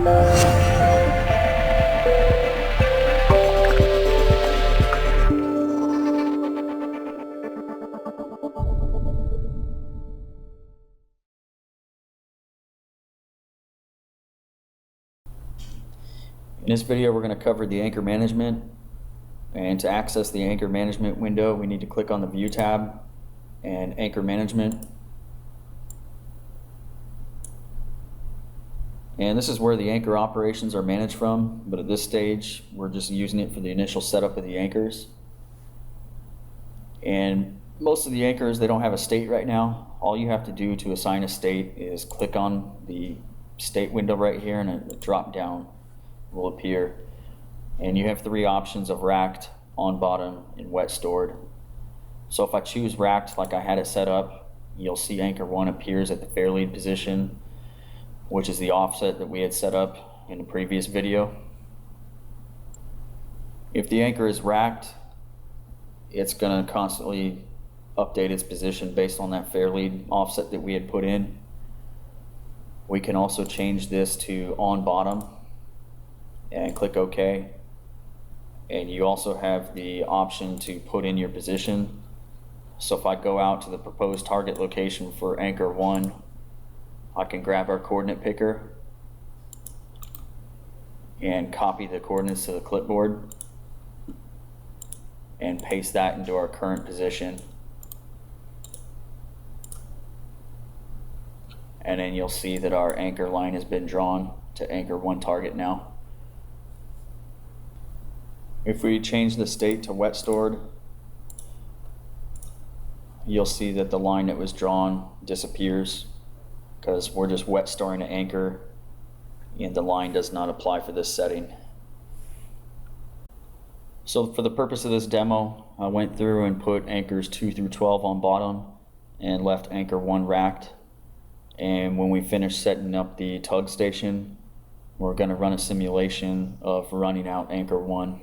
In this video, we're going to cover the anchor management. And to access the anchor management window, we need to click on the View tab and Anchor Management. And this is where the anchor operations are managed from, but at this stage, we're just using it for the initial setup of the anchors. And most of the anchors, they don't have a state right now. All you have to do to assign a state is click on the state window right here, and a drop down will appear. And you have three options of racked, on bottom, and wet stored. So if I choose racked like I had it set up, you'll see anchor 1 appears at the fair lead position, which is the offset that we had set up in the previous video. If the anchor is racked, it's going to constantly update its position based on that fair lead offset that we had put in. We can also change this to on bottom and click OK. And you also have the option to put in your position. So if I go out to the proposed target location for anchor 1, I can grab our coordinate picker and copy the coordinates to the clipboard and paste that into our current position. And then you'll see that our anchor line has been drawn to anchor 1 target now. If we change the state to wet stored, you'll see that the line that was drawn disappears because we're just wet storing an anchor and the line does not apply for this setting. So for the purpose of this demo, I went through and put anchors 2 through 12 on bottom and left anchor 1 racked. And when we finish setting up the tug station, we're going to run a simulation of running out anchor 1.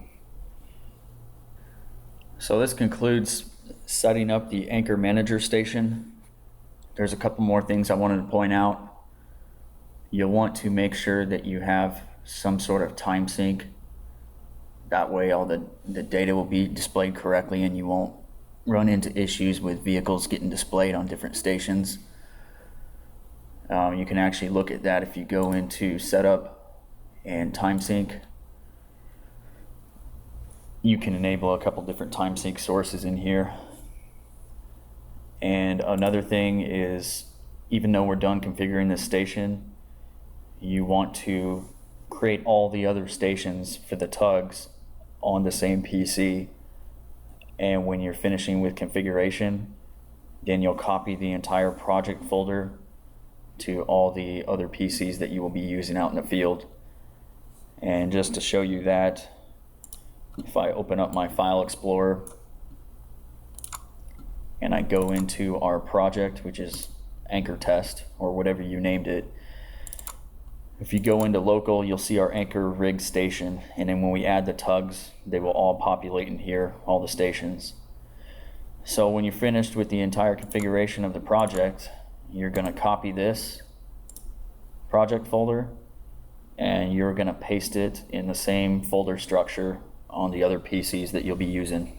So this concludes setting up the anchor manager station. There's a couple more things I wanted to point out. You'll want to make sure that you have some sort of time sync. That way all the data will be displayed correctly and you won't run into issues with vehicles getting displayed on different stations. You can actually look at that if you go into setup and time sync. You can enable a couple different time sync sources in here. And another thing is, even though we're done configuring this station, you want to create all the other stations for the tugs on the same PC. And when you're finishing with configuration, then you'll copy the entire project folder to all the other PCs that you will be using out in the field. And just to show you that, if I open up my File Explorer and I go into our project, which is Anchor Test or whatever you named it, if you go into local, you'll see our anchor rig station, and then when we add the tugs, they will all populate in here, all the stations. So when you're finished with the entire configuration of the project, you're going to copy this project folder and you're going to paste it in the same folder structure on the other PCs that you'll be using.